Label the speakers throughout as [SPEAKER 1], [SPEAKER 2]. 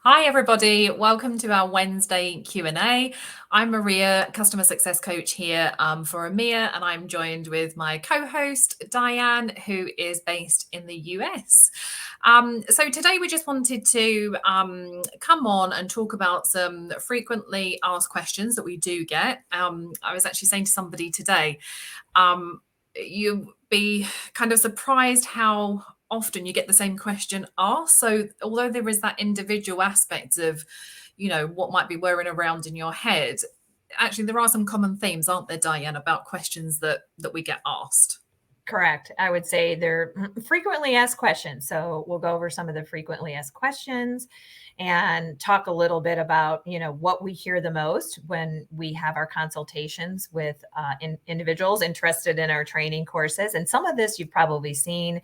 [SPEAKER 1] Hi everybody, welcome to our Wednesday Q&A. I'm Maria, customer success coach here for EMEA, and I'm joined with my co-host Diane, who is based in the US. So today we just wanted to come on and talk about some frequently asked questions that we do get. I was actually saying to somebody today, you'd be kind of surprised how often you get the same question asked. So although there is that individual aspect of, what might be whirring around in your head, actually there are some common themes, aren't there, Diane, about questions that we get asked?
[SPEAKER 2] Correct. I would say they're frequently asked questions. So we'll go over some of the frequently asked questions and talk a little bit about, what we hear the most when we have our consultations with individuals interested in our training courses. And some of this you've probably seen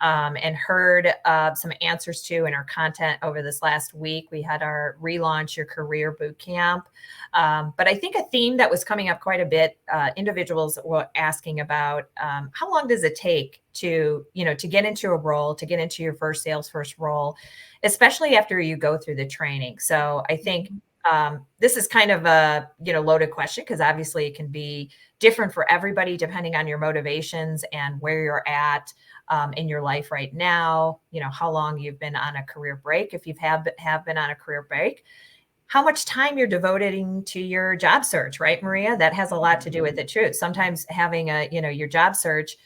[SPEAKER 2] and heard some answers to in our content over this last week. We had our Relaunch Your Career Boot Camp. But I think a theme that was coming up quite a bit, individuals were asking about how long does it take to get into a role, to get into your first Salesforce role, especially after you go through the training. So I think this is kind of a loaded question because obviously it can be different for everybody depending on your motivations and where you're at in your life right now. How long you've been on a career break, if you have been on a career break, how much time you're devoting to your job search, right, Maria? That has a lot to do with it too. Sometimes having your job search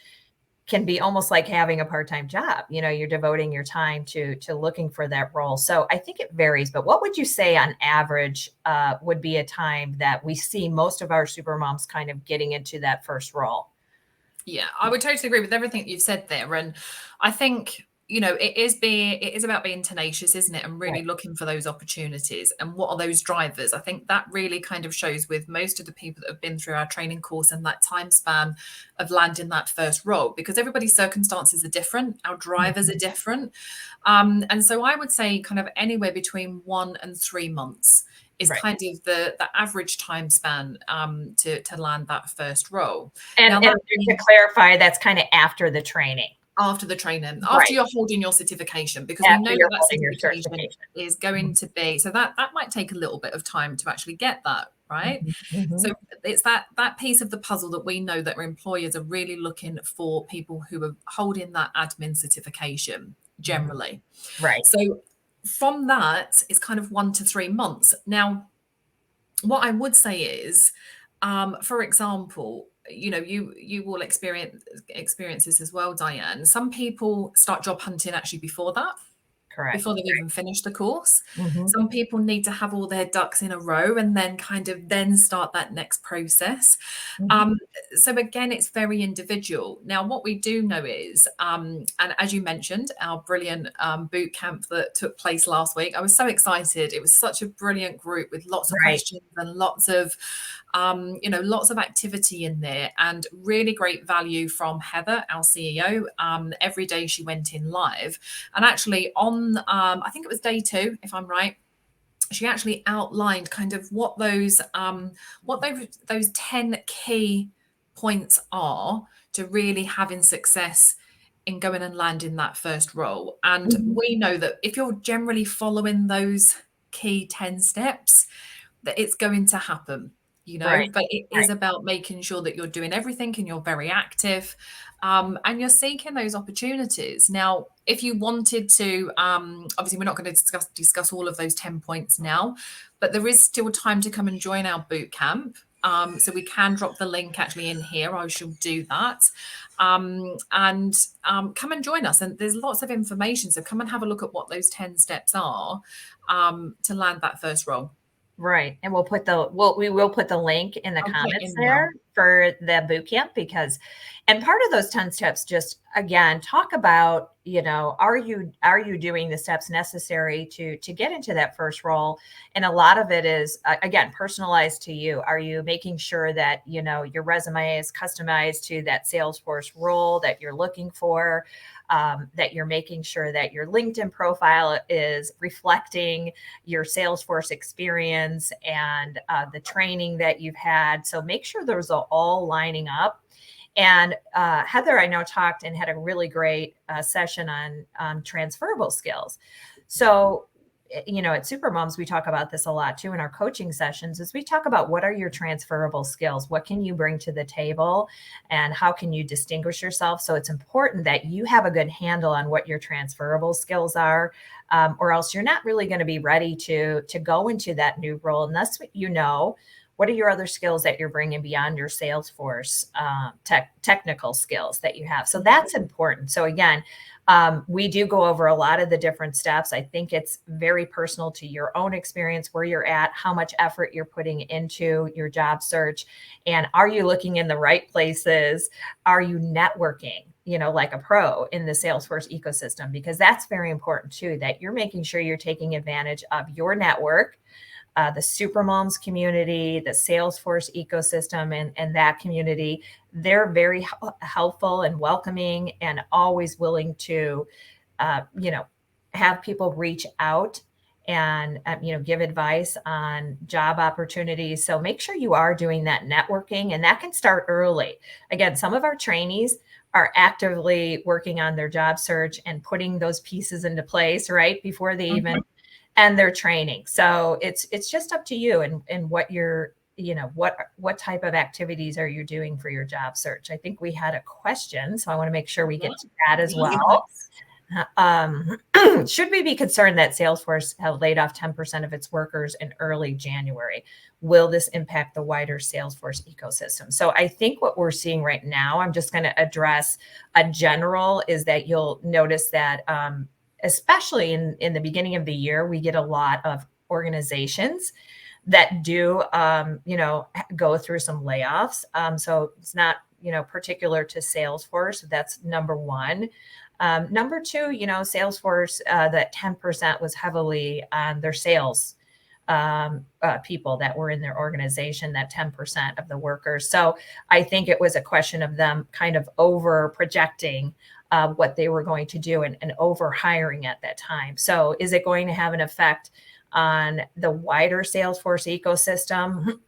[SPEAKER 2] can be almost like having a part-time job. You're devoting your time to looking for that role. So I think it varies, but what would you say on average would be a time that we see most of our supermoms kind of getting into that first role?
[SPEAKER 1] Yeah, I would totally agree with everything you've said there. And I think, it is about being tenacious, isn't it? And really
[SPEAKER 2] Right.
[SPEAKER 1] looking for those opportunities. And what are those drivers? I think that really kind of shows with most of the people that have been through our training course and that time span of landing that first role, because everybody's circumstances are different. Our drivers are different. And so I would say kind of anywhere between 1 and 3 months is
[SPEAKER 2] Right.
[SPEAKER 1] kind of the average time span to land that first role. Now,
[SPEAKER 2] And
[SPEAKER 1] that
[SPEAKER 2] to clarify, that's kind of after the training.
[SPEAKER 1] after the training, after
[SPEAKER 2] Right.
[SPEAKER 1] you're holding your certification, because we
[SPEAKER 2] After
[SPEAKER 1] know
[SPEAKER 2] you're
[SPEAKER 1] that
[SPEAKER 2] holding your
[SPEAKER 1] certification
[SPEAKER 2] certification.
[SPEAKER 1] is going to be, so that might take a little bit of time to actually get that, right?
[SPEAKER 2] Mhm. Mhm.
[SPEAKER 1] So it's that piece of the puzzle that we know that our employers are really looking for people who are holding that admin certification generally.
[SPEAKER 2] Right.
[SPEAKER 1] So from that, it's kind of 1 to 3 months. Now, what I would say is, for example, you will experience this as well, Diane. Some people start job hunting actually before that,
[SPEAKER 2] Correct.
[SPEAKER 1] before they've even finished the course.
[SPEAKER 2] Mhm.
[SPEAKER 1] Some people need to have all their ducks in a row and then kind of then start that next process.
[SPEAKER 2] Mhm.
[SPEAKER 1] Um, so again, it's very individual. Now, what we do know is, and as you mentioned, our brilliant boot camp that took place last week, I was so excited. It was such a brilliant group with lots of
[SPEAKER 2] Right.
[SPEAKER 1] questions and lots of activity in there, and really great value from Heather, our CEO. Every day she went in live, and actually on, I think it was day 2, if I'm right, she actually outlined kind of what those 10 key points are to really having success in going and landing that first role. And
[SPEAKER 2] Mhm.
[SPEAKER 1] we know that if you're generally following those key 10 steps, that it's going to happen,
[SPEAKER 2] Right.
[SPEAKER 1] but it
[SPEAKER 2] Right.
[SPEAKER 1] is about making sure that you're doing everything and you're very active, and you're seeking those opportunities. Now, if you wanted to, obviously we're not going to discuss all of those 10 points now, but there is still time to come and join our boot camp. So we can drop the link actually in here. I shall do that. And come and join us. And there's lots of information. So come and have a look at what those 10 steps are to land that first role.
[SPEAKER 2] Right. And we will put the link in the
[SPEAKER 1] I'll put
[SPEAKER 2] comments
[SPEAKER 1] in now.
[SPEAKER 2] there for the boot camp and part of those 10 steps, just again, talk about, are you doing the steps necessary to get into that first role? And a lot of it is, again, personalized to you. Are you making sure that, your resume is customized to that Salesforce role that you're looking for? That you're making sure that your LinkedIn profile is reflecting your Salesforce experience and the training that you've had. So make sure those are all lining up. And Heather, I know, talked and had a really great session on transferable skills. So at Supermums, we talk about this a lot too in our coaching sessions, is we talk about what are your transferable skills? What can you bring to the table and how can you distinguish yourself? So it's important that you have a good handle on what your transferable skills are, or else you're not really going to be ready to go into that new role unless what are your other skills that you're bringing beyond your Salesforce technical skills that you have? So that's important. So again, we do go over a lot of the different steps. I think it's very personal to your own experience, where you're at, how much effort you're putting into your job search, and are you looking in the right places? Are you networking, like a pro in the Salesforce ecosystem? Because that's very important too, that you're making sure you're taking advantage of your network, the Supermums community, the Salesforce ecosystem, and that community. They're very helpful and welcoming and always willing to, have people reach out and, give advice on job opportunities. So make sure you are doing that networking, and that can start early. Again, some of our trainees are actively working on their job search and putting those pieces into place right before they even and their training. So it's just up to you and what you're, what type of activities are you doing for your job search? I think we had a question, so I want to make sure we get to that as well. Should we be concerned that Salesforce have laid off 10% of its workers in early January? Will this impact the wider Salesforce ecosystem? So I think what we're seeing right now, I'm just going to address a general, is that you'll notice that especially in the beginning of the year, we get a lot of organizations that do, go through some layoffs. So it's not, particular to Salesforce. That's number one. Number two, Salesforce, that 10% was heavily on their sales people that were in their organization, that 10% of the workers. So I think it was a question of them kind of over projecting what they were going to do and over hiring at that time. So is it going to have an effect on the wider Salesforce ecosystem?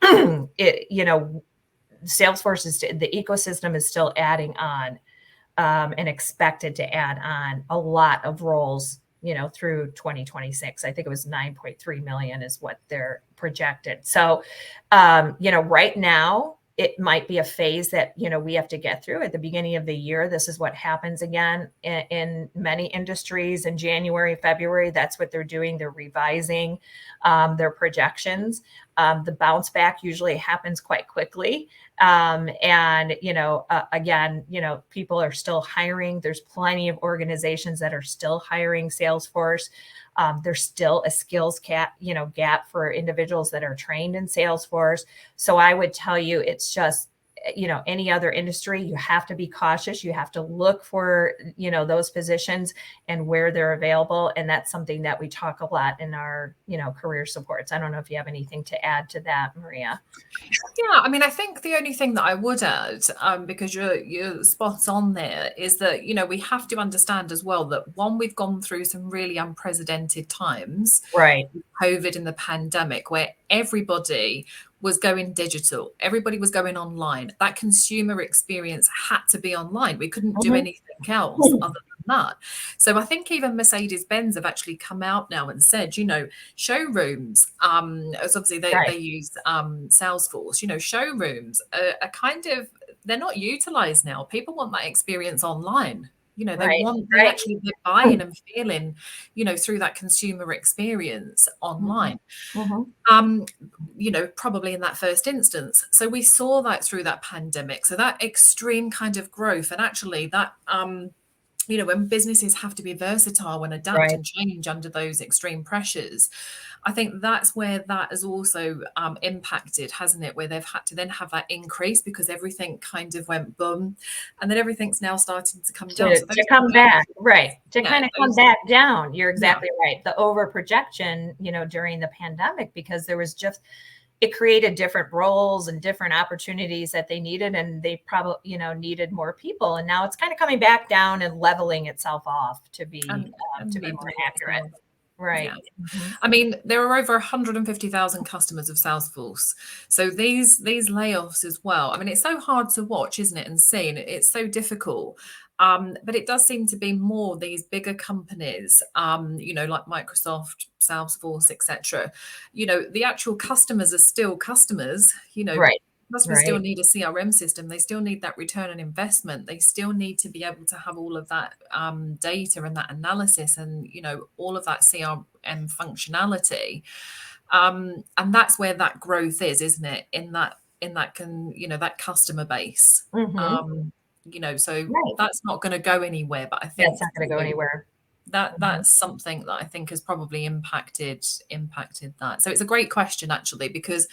[SPEAKER 2] Salesforce the ecosystem is still adding on and expected to add on a lot of roles, through 2026. I think it was 9.3 million is what they're projected. So, right now, it might be a phase that, we have to get through at the beginning of the year. This is what happens again in many industries in January, February. That's what they're doing. They're revising their projections. The bounce back usually happens quite quickly. Again, people are still hiring. There's plenty of organizations that are still hiring Salesforce. There's still a skills gap for individuals that are trained in Salesforce. So I would tell you, it's just, any other industry, you have to be cautious. You have to look for, those positions and where they're available. And that's something that we talk a lot in our, career supports. I don't know if you have anything to add to that, Maria.
[SPEAKER 1] Yeah, I mean, I think the only thing that I would add, because you're spot on there, is that, we have to understand as well that one, we've gone through some really unprecedented times,
[SPEAKER 2] right?
[SPEAKER 1] COVID and the pandemic, where everybody was going digital, everybody was going online. That consumer experience had to be online. We couldn't do anything else other than that. So I think even Mercedes-Benz have actually come out now and said, showrooms, as obviously they use Salesforce, showrooms are kind of, they're not utilized now. People want that experience online. They actually get buying and feeling, through that consumer experience online. Probably in that first instance. So we saw that through that pandemic. So that extreme kind of growth, and actually that, when businesses have to be versatile and adapt and change under those extreme pressures, I think that's where that has also impacted, hasn't it? Where they've had to then have that increase because everything kind of went boom, and then everything's now starting to come down.
[SPEAKER 2] To come back, right? To kind of come back down. You're exactly right. The over projection, during the pandemic, because there was just, it created different roles and different opportunities that they needed, and they probably, needed more people. And now it's kind of coming back down and leveling itself off to be more accurate. Right.
[SPEAKER 1] Yeah. I mean, there are over 150,000 customers of Salesforce. So these layoffs as well. I mean, it's so hard to watch, isn't it? And see, and it's so difficult. But it does seem to be more these bigger companies, like Microsoft, Salesforce, etc. The actual customers are still customers.
[SPEAKER 2] Right.
[SPEAKER 1] Customers still
[SPEAKER 2] Right.
[SPEAKER 1] need a CRM system. They still need that return on investment. They still need to be able to have all of that data and that analysis and, all of that CRM functionality. And that's where that growth is, isn't it? That customer base.
[SPEAKER 2] Mm-hmm.
[SPEAKER 1] So
[SPEAKER 2] Right.
[SPEAKER 1] that's not going to go anywhere. But I
[SPEAKER 2] That's
[SPEAKER 1] think
[SPEAKER 2] not going to go anywhere. Mhm.
[SPEAKER 1] that's something that I think has probably impacted that. So it's a great question actually, because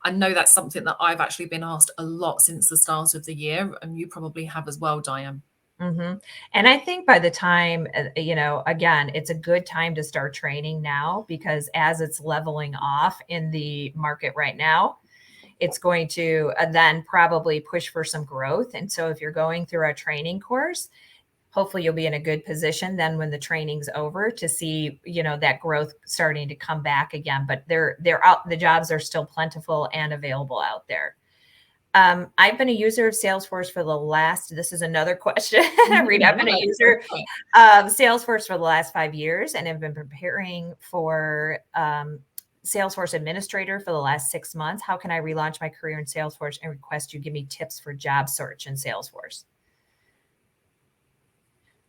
[SPEAKER 1] I know that's something that I've actually been asked a lot since the start of the year, and you probably have as well, Diane.
[SPEAKER 2] Mm-hmm. And I think by the time, again, it's a good time to start training now, because as it's leveling off in the market right now, it's going to then probably push for some growth. And so if you're going through a training course, hopefully you'll be in a good position then when the training's over to see, that growth starting to come back again. But they're out, the jobs are still plentiful and available out there. I've been a user of Salesforce for the last, this is another question, Rita. I've been a
[SPEAKER 1] Right,
[SPEAKER 2] user
[SPEAKER 1] right.
[SPEAKER 2] of Salesforce for the last 5 years and have been preparing for Salesforce administrator for the last 6 months. How can I relaunch my career in Salesforce and request you give me tips for job search in Salesforce?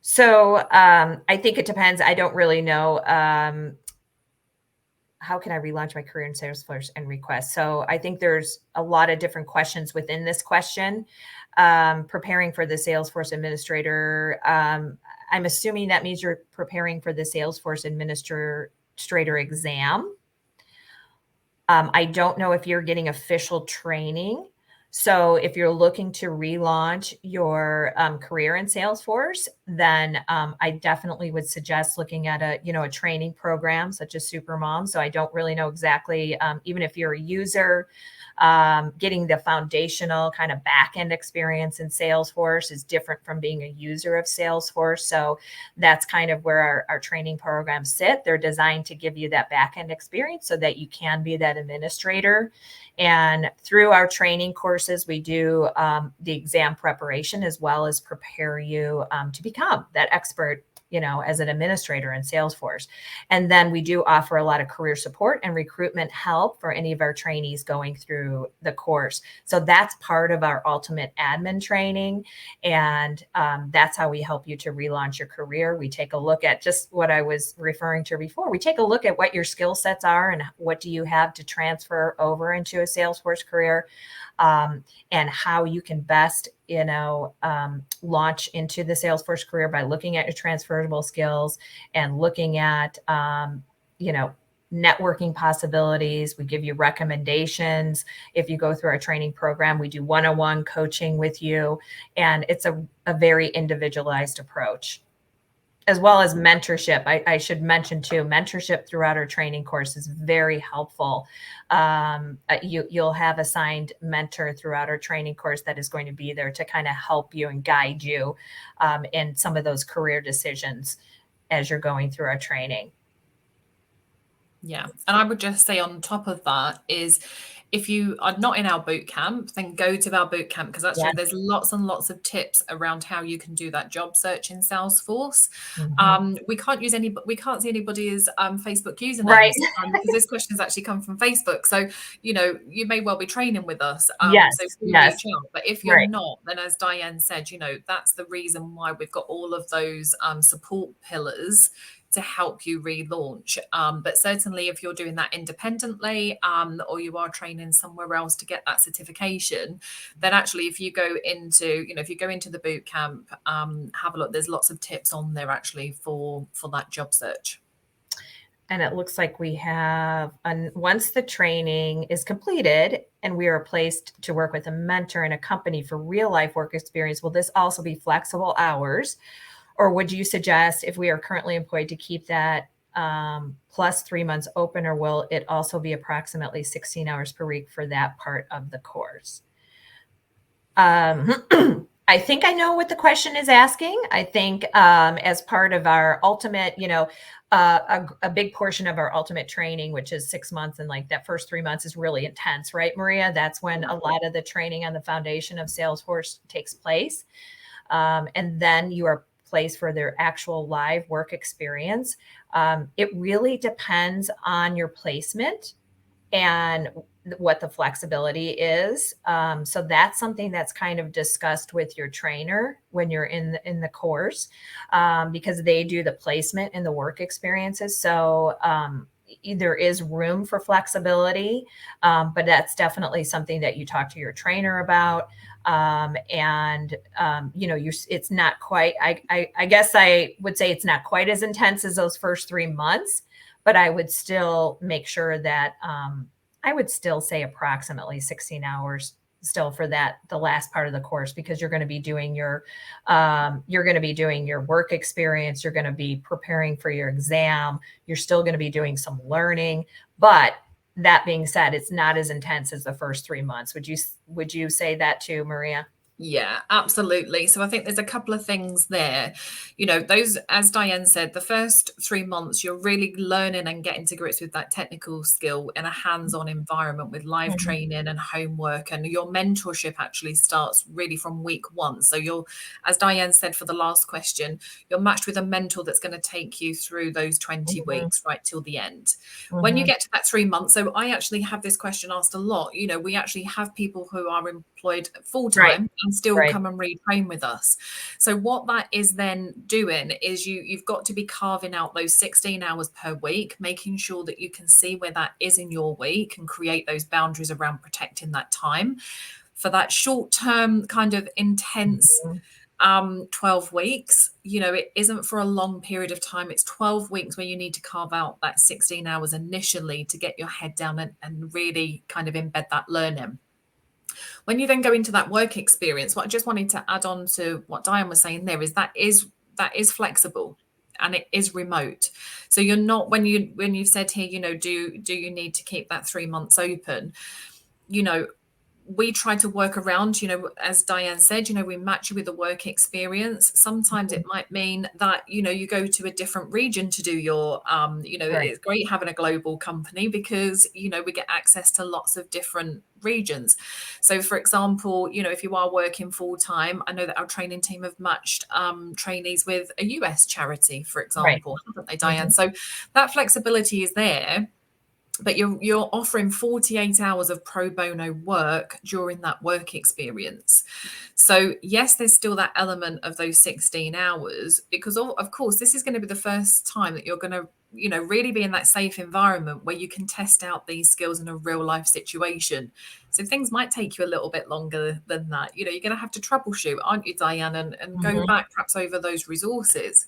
[SPEAKER 2] So I think it depends. I don't really know. How can I relaunch my career in Salesforce and request? So I think there's a lot of different questions within this question. Preparing for the Salesforce administrator. I'm assuming that means you're preparing for the Salesforce administrator exam. I don't know if you're getting official training. So if you're looking to relaunch your career in Salesforce, then I definitely would suggest looking at a training program such as Supermom. So I don't really know exactly, even if you're a user, getting the foundational kind of back-end experience in Salesforce is different from being a user of Salesforce. So that's kind of where our training programs sit. They're designed to give you that back-end experience so that you can be that administrator. And through our training courses, we do the exam preparation as well as prepare you to become that expert, as an administrator in Salesforce. And then we do offer a lot of career support and recruitment help for any of our trainees going through the course. So that's part of our ultimate admin training. And that's how we help you to relaunch your career. We take a look at just what I was referring to before. We take a look at what your skill sets are and what do you have to transfer over into a Salesforce career. And how you can best, launch into the Salesforce career by looking at your transferable skills and looking at, networking possibilities. We give you recommendations. If you go through our training program, we do one-on-one coaching with you. And it's a very individualized approach, as well as mentorship. I should mention too, mentorship throughout our training course is very helpful. You'll have assigned mentor throughout our training course that is going to be there to kind of help you and guide you in some of those career decisions as you're going through our training.
[SPEAKER 1] Yeah. And I would just say on top of that is, if you are not in our boot camp, then go to our boot camp, because actually there's lots and lots of tips around how you can do that job search in Salesforce.
[SPEAKER 2] Mm-hmm.
[SPEAKER 1] We can't see anybody's Facebook usernames,
[SPEAKER 2] Right.
[SPEAKER 1] because this question has actually come from Facebook. So, you may well be training with us.
[SPEAKER 2] Yes.
[SPEAKER 1] So do
[SPEAKER 2] Yes.
[SPEAKER 1] reach out. But if you're
[SPEAKER 2] Right.
[SPEAKER 1] not, then as Diane said, that's the reason why we've got all of those support pillars to help you relaunch. But certainly if you're doing that independently, or you are training somewhere else to get that certification, then actually if you go into, the boot camp, have a look. There's lots of tips on there actually for that job search.
[SPEAKER 2] And it looks like we have, once the training is completed and we are placed to work with a mentor and a company for real life work experience, will this also be flexible hours? Or would you suggest, if we are currently employed, to keep that plus 3 months open, or will it also be approximately 16 hours per week for that part of the course? I think I know what the question is asking. I think as part of our ultimate, a big portion of our ultimate training, which is 6 months, and like that first 3 months is really intense, right, Maria? That's when a lot of the training on the foundation of Salesforce takes place. and then you are placed for their actual live work experience. It really depends on your placement and what the flexibility is. So that's something that's kind of discussed with your trainer when you're in the course, because they do the placement and the work experiences. So there is room for flexibility, but that's definitely something that you talk to your trainer about. It's not quite, I guess I would say it's not quite as intense as those first 3 months, but I would still make sure that I would still say approximately 16 hours still for the last part of the course, because you're going to be doing your work experience, you're going to be preparing for your exam, you're still going to be doing some learning. But that being said, it's not as intense as the first 3 months. Would you say that too, Maria?
[SPEAKER 1] Yeah, absolutely. So I think there's a couple of things there. Those, as Diane said, the first 3 months, you're really learning and getting to grips with that technical skill in a hands-on environment with live
[SPEAKER 2] Mhm.
[SPEAKER 1] training and homework. And your mentorship actually starts really from week 1. So as Diane said for the last question, you're matched with a mentor that's going to take you through those 20
[SPEAKER 2] Mhm.
[SPEAKER 1] weeks right till the end. When you
[SPEAKER 2] Mhm.
[SPEAKER 1] get to that 3 months, so I actually have this question asked a lot. We actually have people who are employed
[SPEAKER 2] Right.
[SPEAKER 1] full-time and still
[SPEAKER 2] Right.
[SPEAKER 1] come and retrain with us. So what that is then doing is you've got to be carving out those 16 hours per week, making sure that you can see where that is in your week and create those boundaries around protecting that time for that short-term kind of intense
[SPEAKER 2] Mhm.
[SPEAKER 1] 12 weeks. It isn't for a long period of time. It's 12 weeks where you need to carve out that 16 hours initially to get your head down and really kind of embed that learning. When you then go into that work experience, what I just wanted to add on to what Diane was saying there is that is flexible and it is remote. So you're not, when you've said here, do you need to keep that 3 months open? you know we try to work around, as Diane said, we match you with the work experience. Sometimes it might mean that, you go to a different region to do your,
[SPEAKER 2] Right.
[SPEAKER 1] it's great having a global company because, we get access to lots of different regions. So for example, if you are working full time, I know that our training team have matched trainees with a US charity, for
[SPEAKER 2] Right.
[SPEAKER 1] example, haven't they, Diane?
[SPEAKER 2] Mhm.
[SPEAKER 1] So that flexibility is there, but you're offering 48 hours of pro bono work during that work experience. So yes, there's still that element of those 16 hours, because of course this is going to be the first time that you're going to really be in that safe environment where you can test out these skills in a real life situation. So things might take you a little bit longer than that. You're going to have to troubleshoot, aren't you, Diane, and go
[SPEAKER 2] Mhm.
[SPEAKER 1] back perhaps over those resources.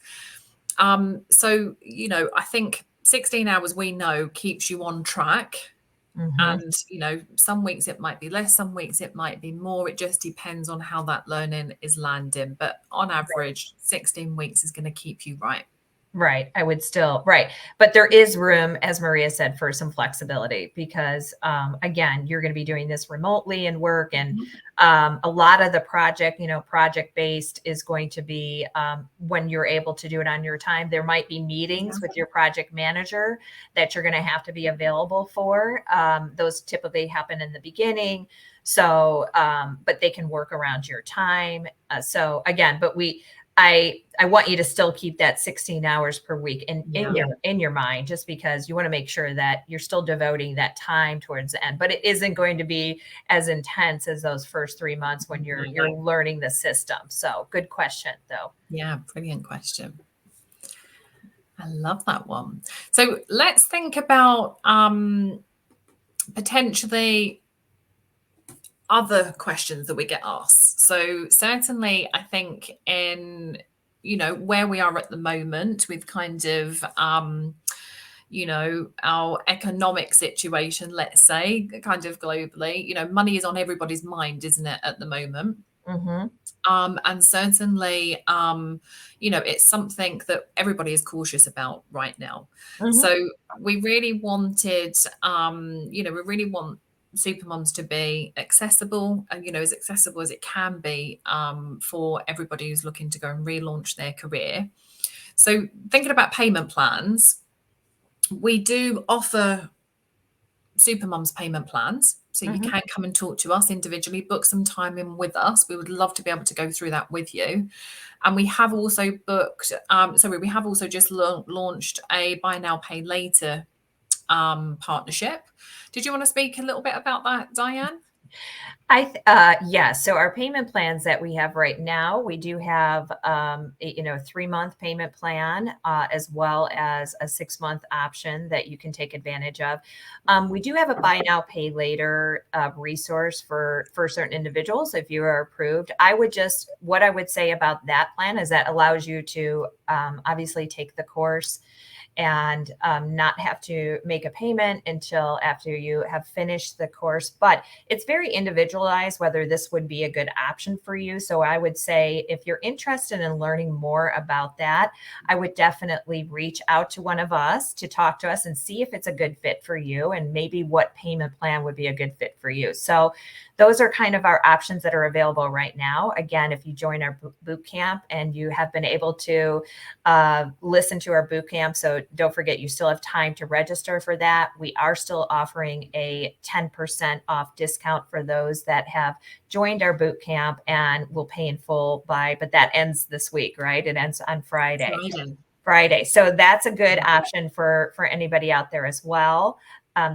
[SPEAKER 1] So, I think 16 hours we know keeps you on track.
[SPEAKER 2] Mhm.
[SPEAKER 1] And, some weeks it might be less, some weeks it might be more. It just depends on how that learning is landing. But on average, 16 weeks is going to keep you right.
[SPEAKER 2] Right. I would still, right. But there is room, as Maria said, for some flexibility because, again, you're going to be doing this remotely and work. And
[SPEAKER 1] Mhm.
[SPEAKER 2] a lot of the project based is going to be when you're able to do it on your time. There might be
[SPEAKER 1] Yeah.
[SPEAKER 2] meetings with your project manager that you're going to have to be available for. Those typically happen in the beginning. So, but they can work around your time. So again, I want you to still keep that 16 hours per week in
[SPEAKER 1] Yeah.
[SPEAKER 2] your mind, just because you want to make sure that you're still devoting that time towards the end. But it isn't going to be as intense as those first 3 months when you're learning the system. So good question though.
[SPEAKER 1] Yeah. Brilliant question. I love that one. So let's think about potentially other questions that we get asked. So certainly I think in where we are at the moment with kind of our economic situation, let's say, kind of globally, money is on everybody's mind, isn't it, at the moment?
[SPEAKER 2] Mm-hmm.
[SPEAKER 1] And certainly, it's something that everybody is cautious about right now.
[SPEAKER 2] Mm-hmm.
[SPEAKER 1] So we really wanted, we really want Supermums to be accessible and, as accessible as it can be for everybody who's looking to go and relaunch their career. So thinking about payment plans, we do offer Supermums payment plans. So you can come and talk to us individually, book some time in with us. We would love to be able to go through that with you. And we have also booked, we have also just launched a buy now, pay later partnership. Did you want to speak a little bit about that, Diane?
[SPEAKER 2] Yes. So our payment plans that we have right now, we do have, a 3-month payment plan, as well as a 6-month option that you can take advantage of. We do have a buy now, pay later resource for certain individuals if you are approved. What I would say about that plan is that allows you to obviously take the course and not have to make a payment until after you have finished the course. But it's very individualized whether this would be a good option for you. So I would say if you're interested in learning more about that, I would definitely reach out to one of us to talk to us and see if it's a good fit for you and maybe what payment plan would be a good fit for you. So those are kind of our options that are available right now. Again, if you join our boot camp and you have been able to listen to our boot camp, so don't forget, you still have time to register for that. We are still offering a 10% off discount for those that have joined our boot camp and will pay in full but that ends this week, right? It ends on Friday. So that's a good option for anybody out there as well.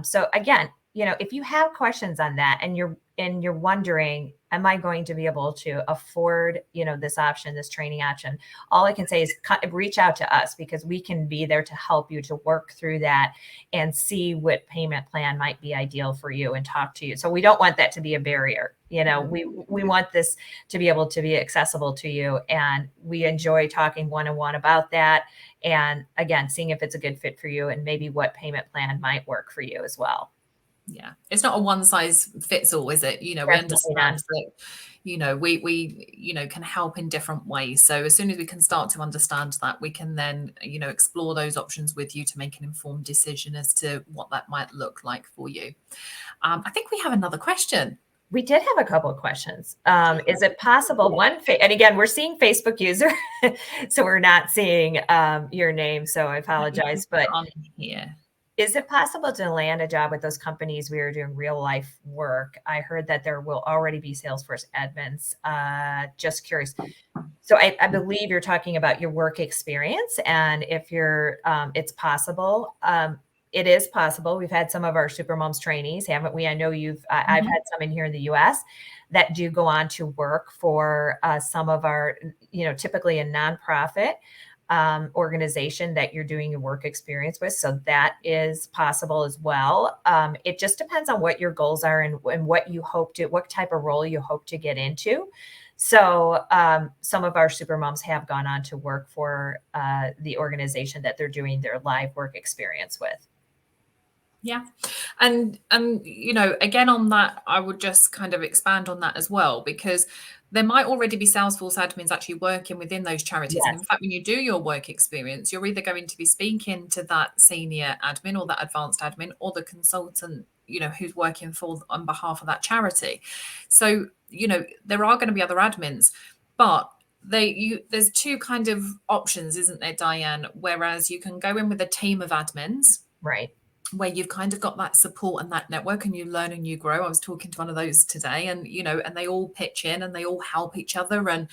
[SPEAKER 2] So again, if you have questions on that and you're wondering, am I going to be able to afford, this option, this training option? All I can say is reach out to us because we can be there to help you to work through that and see what payment plan might be ideal for you and talk to you. So we don't want that to be a barrier. We want this to be able to be accessible to you. And we enjoy talking one-on-one about that. And again, seeing if it's a good fit for you and maybe what payment plan might work for you as well.
[SPEAKER 1] Yeah, it's not a one size fits all, is it? We understand that, we can help in different ways. So as soon as we can start to understand that, we can then, explore those options with you to make an informed decision as to what that might look like for you. I think we have another question.
[SPEAKER 2] We did have a couple of questions. Is it possible and again, we're seeing Facebook user, so we're not seeing your name. So I apologize, but
[SPEAKER 1] on here.
[SPEAKER 2] Is it possible to land a job with those companies we are doing real life work? I heard that there will already be Salesforce admins. Just curious. So I believe you're talking about your work experience, and if it's possible. It is possible. We've had some of our Supermums trainees, haven't we? I know I've had some in here in the US that do go on to work for some of our, typically a nonprofit organization that you're doing your work experience with. So that is possible as well. It just depends on what your goals are and what type of role you hope to get into. So some of our Supermums have gone on to work for the organization that they're doing their live work experience with.
[SPEAKER 1] Yeah. And again, on that, I would just kind of expand on that as well, because there might already be Salesforce admins actually working within those charities.
[SPEAKER 2] Yes.
[SPEAKER 1] And in fact, when you do your work experience, you're either going to be speaking to that senior admin or that advanced admin or the consultant, who's working on behalf of that charity. So, there are going to be other admins, but there's two kind of options, isn't there, Diane? Whereas you can go in with a team of admins.
[SPEAKER 2] Right.
[SPEAKER 1] Where you've kind of got that support and that network and you learn and you grow. I was talking to one of those today and, and they all pitch in and they all help each other. And,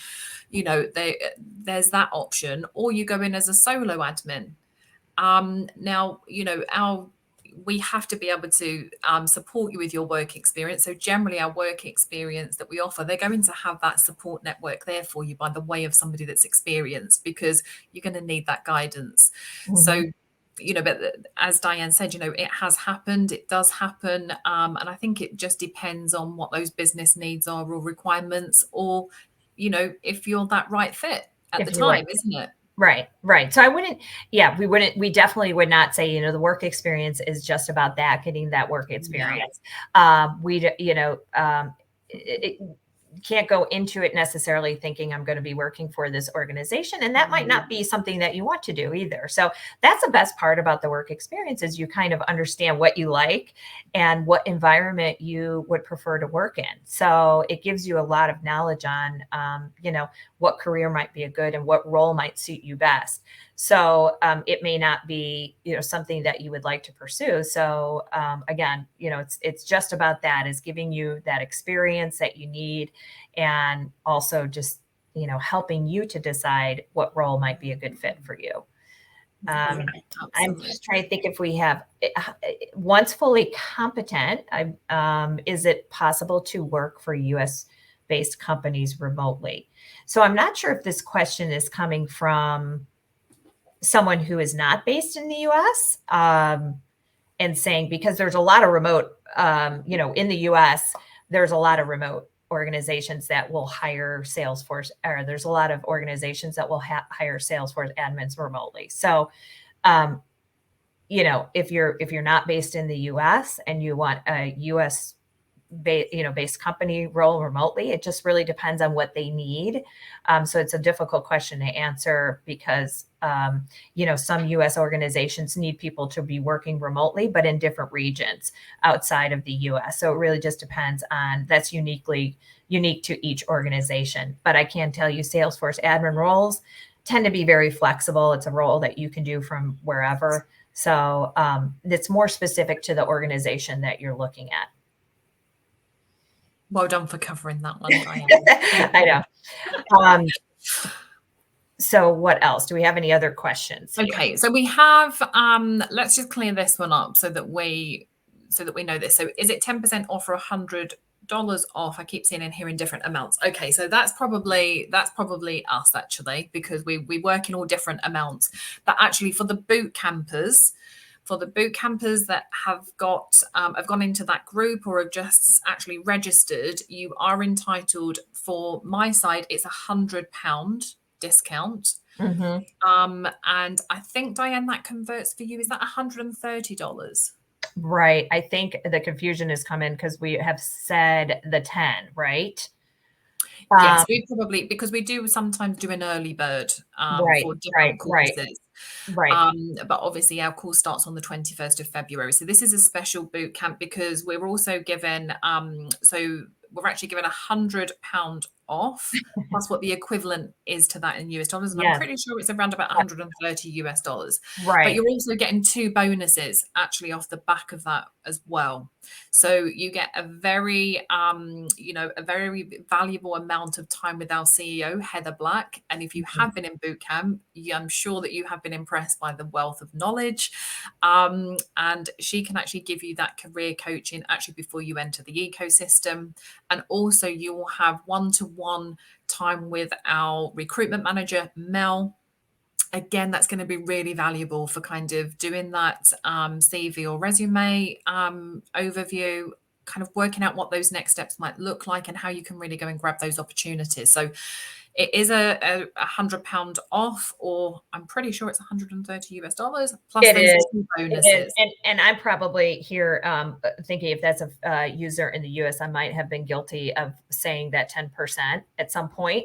[SPEAKER 1] there's that option, or you go in as a solo admin. Now, we have to be able to support you with your work experience. So generally our work experience that we offer, they're going to have that support network there for you by the way of somebody that's experienced, because you're going to need that guidance. Mm-hmm. So, but as Diane said, it has happened, it does happen. And I think it just depends on what those business needs are or requirements, or, if you're that right fit at the time, isn't it?
[SPEAKER 2] Right. So we definitely would not say, the work experience is just about that, getting that work experience. Yeah. Can't go into it necessarily thinking I'm going to be working for this organization. And that might not be something that you want to do either. So that's the best part about the work experience is you kind of understand what you like and what environment you would prefer to work in. So it gives you a lot of knowledge on, what career might be a good and what role might suit you best. So it may not be, something that you would like to pursue. So again, it's just about that, is giving you that experience that you need, and also just, helping you to decide what role might be a good fit for you. I'm just trying to think if we have, once fully competent, is it possible to work for US based companies remotely? So I'm not sure if this question is coming from someone who is not based in the US, and saying, because there's a lot of remote, in the US, there's a lot of remote organizations that will hire Salesforce, or there's a lot of organizations that will hire Salesforce admins remotely. So, if you're not based in the US and you want a US based company role remotely, it just really depends on what they need. So it's a difficult question to answer, because some US organizations need people to be working remotely, but in different regions outside of the US. So it really just depends on, that's unique to each organization. But I can tell you, Salesforce admin roles tend to be very flexible. It's a role that you can do from wherever. So it's more specific to the organization that you're looking at.
[SPEAKER 1] Well done for covering that one, Diane.
[SPEAKER 2] I know. So what else? Do we have any other questions here?
[SPEAKER 1] Okay, so we have, let's just clear this one up so that we know this. So is it 10% off or $100 off? I keep seeing in here in different amounts. Okay, so that's probably us, actually, because we work in all different amounts. But actually, for the boot campers, that have gone into that group or have just actually registered, you are entitled, for my side, it's £100 discount.
[SPEAKER 2] Mm-hmm.
[SPEAKER 1] And I think, Diane, that converts for you, is that $130?
[SPEAKER 2] Right. I think the confusion has come in because we have said the 10, right?
[SPEAKER 1] Yes, we probably, because we do sometimes do an early bird for different courses.
[SPEAKER 2] Right.
[SPEAKER 1] But obviously our course starts on the 21st of February. So this is a special boot camp, because we're also given, so we're actually given £100 off, plus what the equivalent is to that in US dollars. And I'm pretty sure it's around about 130 US dollars.
[SPEAKER 2] Right.
[SPEAKER 1] But you're also getting 2 bonuses actually off the back of that as well. So you get a very, a very valuable amount of time with our CEO, Heather Black. And if you have been in boot camp, I'm sure that you have been impressed by the wealth of knowledge. And she can actually give you that career coaching actually before you enter the ecosystem. And also you will have one-to-one time with our recruitment manager, Mel. Again, that's going to be really valuable for kind of doing that CV or resume overview, kind of working out what those next steps might look like and how you can really go and grab those opportunities. So it is a £100 off, or I'm pretty sure it's 130 US dollars plus those 2 bonuses.
[SPEAKER 2] And I'm probably here thinking, if that's a user in the US, I might have been guilty of saying that 10% at some point.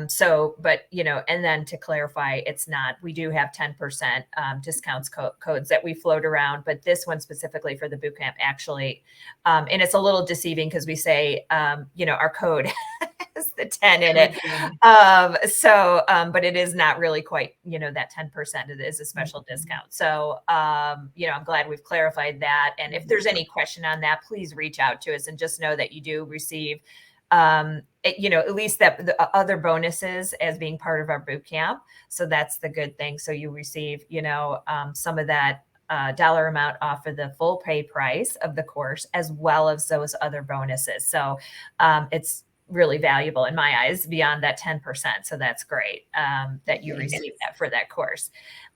[SPEAKER 2] So, but and then to clarify, it's not. We do have 10% discounts codes that we float around, but this one specifically for the bootcamp actually, and it's a little deceiving because we say our code has the 10 in it. But it is not really quite, that 10%. It is a special discount. So, I'm glad we've clarified that. And if there's any question on that, please reach out to us, and just know that you do receive, at least the other bonuses as being part of our boot camp. So that's the good thing. So you receive, some of that dollar amount off of the full pay price of the course, as well as those other bonuses. So it's really valuable in my eyes, beyond that 10%. So that's great that you receive that for that course.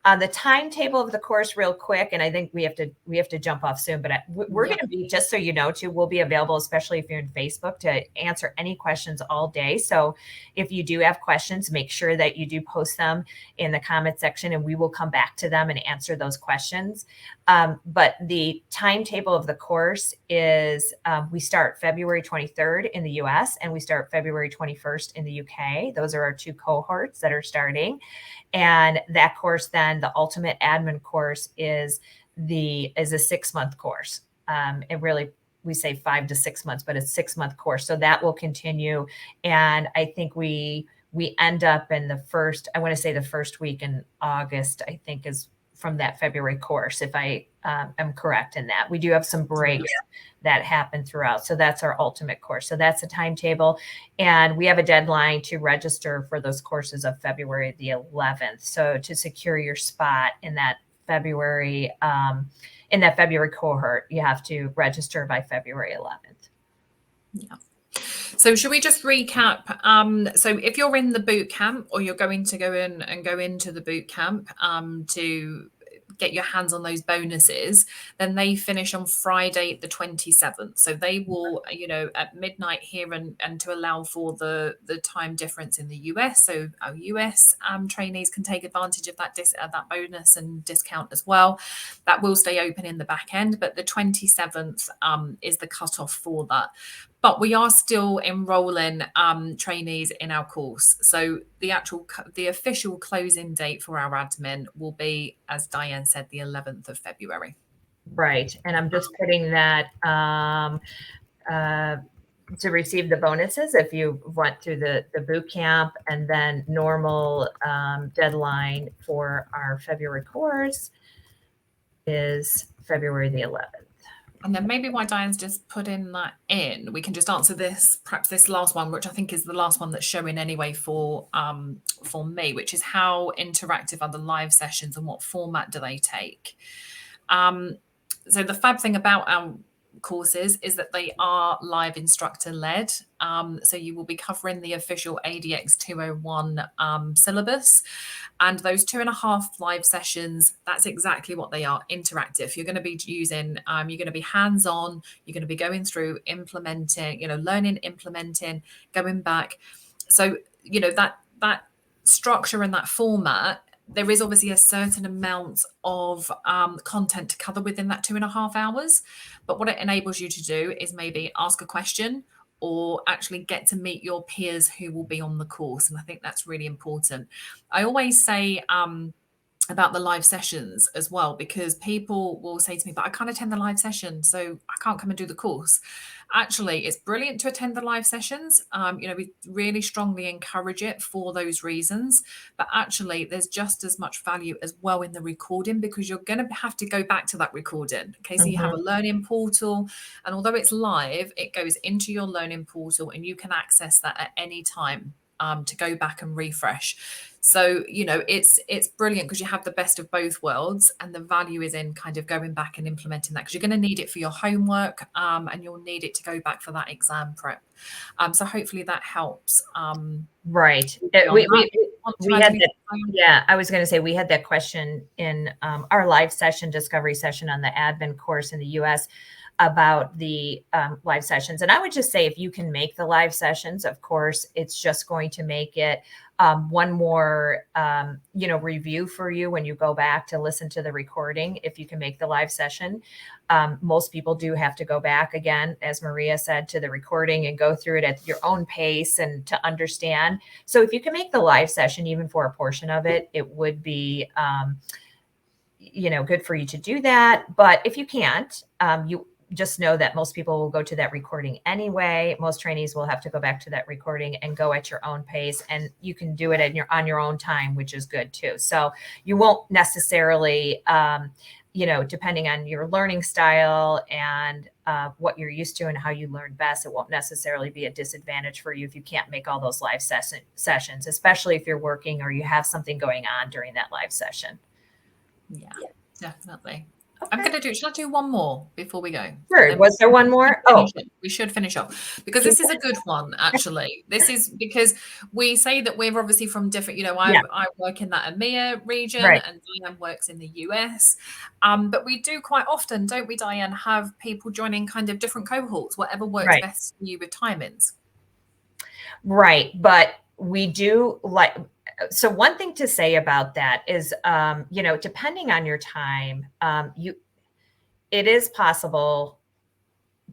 [SPEAKER 2] The timetable of the course, real quick, and I think we have to jump off soon, but we're going to be, just so you know, too, we'll be available, especially if you're in Facebook, to answer any questions all day. So if you do have questions, make sure that you do post them in the comment section, and we will come back to them and answer those questions. But the timetable of the course is we start February 23rd in the US, and we start February 21st in the UK. Those are our 2 cohorts that are starting. And that course, then the ultimate admin course, is a 6-month course. It really, we say 5 to 6 months, but it's 6-month course. So that will continue. And I think we we end up in I want to say the first week in August, I think, is from that February course, if I am correct in that. We do have some breaks that happen throughout. So that's our ultimate course. So that's a timetable. And we have a deadline to register for those courses of February the 11th. So to secure your spot in that February cohort, you have to register by February 11th.
[SPEAKER 1] Yeah. So should we just recap? So if you're in the boot camp, or you're going to go in and go into the boot camp to get your hands on those bonuses, then they finish on Friday the 27th. So they will, at midnight here, and to allow for the time difference in the US, so our US trainees can take advantage of that that bonus and discount as well. That will stay open in the back end, but the 27th is the cutoff for that. But we are still enrolling trainees in our course. So the official closing date for our admin will be, as Diane said, the 11th of February.
[SPEAKER 2] Right. And I'm just putting that to receive the bonuses if you went through the boot camp, and then normal deadline for our February course is February the 11th.
[SPEAKER 1] And then maybe while Diane's just putting that in, we can just answer perhaps this last one, which I think is the last one that's showing anyway for me, which is how interactive are the live sessions and what format do they take? So the fab thing about our courses is that they are live instructor led. So you will be covering the official ADX 201 syllabus. And those 2.5 live sessions, that's exactly what they are: interactive. You're going to be using, you're going to be hands-on, you're going to be going through implementing, learning, implementing, going back. So, that structure and that format, there is obviously a certain amount of content to cover within that 2.5 hours. But what it enables you to do is maybe ask a question, or actually get to meet your peers who will be on the course. And I think that's really important. I always say about the live sessions as well, because people will say to me, but I can't attend the live session, so I can't come and do the course. Actually, it's brilliant to attend the live sessions. We really strongly encourage it for those reasons. But actually, there's just as much value as well in the recording, because you're going to have to go back to that recording. Okay, so you have a learning portal, and although it's live, it goes into your learning portal, and you can access that at any time to go back and refresh. So, it's brilliant because you have the best of both worlds, and the value is in kind of going back and implementing that, because you're going to need it for your homework, and you'll need it to go back for that exam prep. So hopefully that helps.
[SPEAKER 2] Right. We had that, yeah, I was going to say, we had that question in our live session, discovery session on the admin course in the US, about the live sessions. And I would just say, if you can make the live sessions, of course, it's just going to make it one more, review for you when you go back to listen to the recording. If you can make the live session, most people do have to go back again, as Maria said, to the recording and go through it at your own pace and to understand. So if you can make the live session, even for a portion of it, it would be, good for you to do that. But if you can't, you just know that most people will go to that recording anyway. Most trainees will have to go back to that recording and go at your own pace, and you can do it on your own time, which is good too. So you won't necessarily, depending on your learning style and what you're used to and how you learn best, it won't necessarily be a disadvantage for you if you can't make all those live sessions, especially if you're working or you have something going on during that live session.
[SPEAKER 1] Yeah, definitely. I'm going to should I do one more before we go?
[SPEAKER 2] Sure. Was there one more?
[SPEAKER 1] We should finish off, because this is a good one, actually. This is because we say that we're obviously from different, I work in that EMEA region,
[SPEAKER 2] right,
[SPEAKER 1] and Diane works in the US. But we do quite often, don't we, Diane, have people joining kind of different cohorts, whatever works best for you with timings.
[SPEAKER 2] Right. But we do so one thing to say about that is, depending on your time, it is possible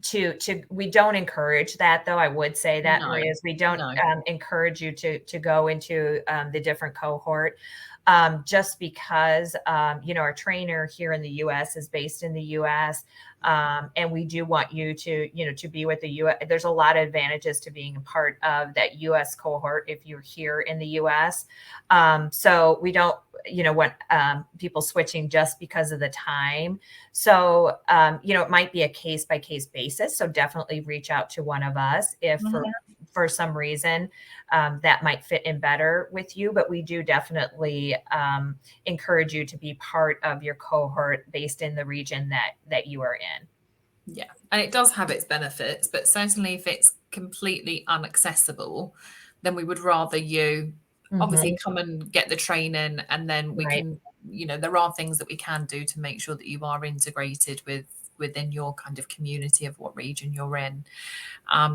[SPEAKER 2] to we don't encourage that, though. I would say that, Maria, is we don't encourage you to go into the different cohort. just because, our trainer here in the US is based in the US. And we do want you to be with the US. There's a lot of advantages to being a part of that US cohort if you're here in the US. So we don't, want people switching just because of the time. So, it might be a case by case basis. So definitely reach out to one of us if for some reason that might fit in better with you. But we do definitely encourage you to be part of your cohort based in the region that you are in.
[SPEAKER 1] Yeah, and it does have its benefits, but certainly if it's completely inaccessible, then we would rather you obviously come and get the training, and then we
[SPEAKER 2] Right.
[SPEAKER 1] can, there are things that we can do to make sure that you are integrated within your kind of community of what region you're in.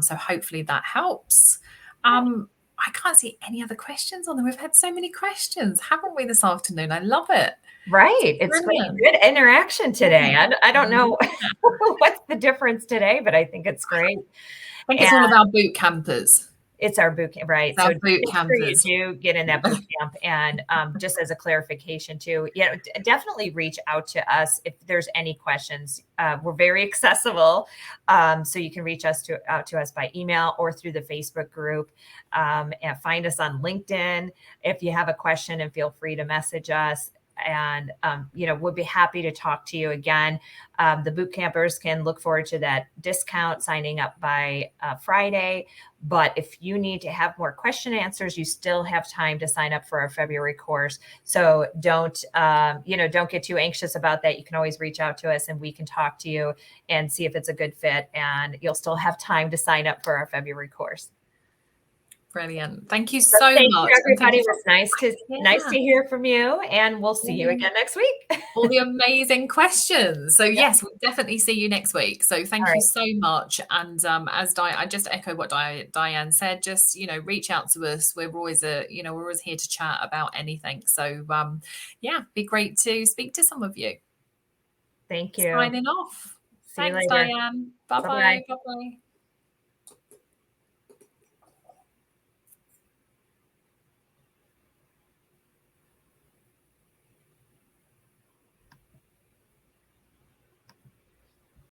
[SPEAKER 1] So hopefully that helps. I can't see any other questions on there. We've had so many questions, haven't we, this afternoon? I love it.
[SPEAKER 2] Right. It's great.
[SPEAKER 1] Brilliant.
[SPEAKER 2] Good interaction today. I don't know
[SPEAKER 1] Yeah.
[SPEAKER 2] what's the difference today, but I think it's great.
[SPEAKER 1] I think
[SPEAKER 2] And
[SPEAKER 1] it's all of our boot campers.
[SPEAKER 2] it's our boot camp, right?
[SPEAKER 1] It's our
[SPEAKER 2] So
[SPEAKER 1] boot
[SPEAKER 2] make sure you
[SPEAKER 1] campers.
[SPEAKER 2] do get in that boot camp. And just as a clarification too, definitely reach out to us if there's any questions. We're very accessible. So you can reach out to us by email or through the Facebook group, and find us on LinkedIn if you have a question, and feel free to message us. And, we'll be happy to talk to you again. The boot campers can look forward to that discount signing up by Friday. But if you need to have more question answers, you still have time to sign up for our February course. So don't get too anxious about that. You can always reach out to us and we can talk to you and see if it's a good fit, and you'll still have time to sign up for our February course.
[SPEAKER 1] Brilliant. Thank you so
[SPEAKER 2] thank
[SPEAKER 1] much.
[SPEAKER 2] you, everybody.
[SPEAKER 1] You
[SPEAKER 2] It was nice to hear from you, and we'll see you again next week.
[SPEAKER 1] All the amazing questions. So yes, we'll definitely see you next week. So thank you so much. And I just echo what Diane said. Just reach out to us. We're always we're always here to chat about anything. So be great to speak to some of you.
[SPEAKER 2] Thank you.
[SPEAKER 1] Signing off.
[SPEAKER 2] See you
[SPEAKER 1] Thanks,
[SPEAKER 2] later.
[SPEAKER 1] Diane. Bye bye.
[SPEAKER 2] Bye-bye.
[SPEAKER 1] Bye bye.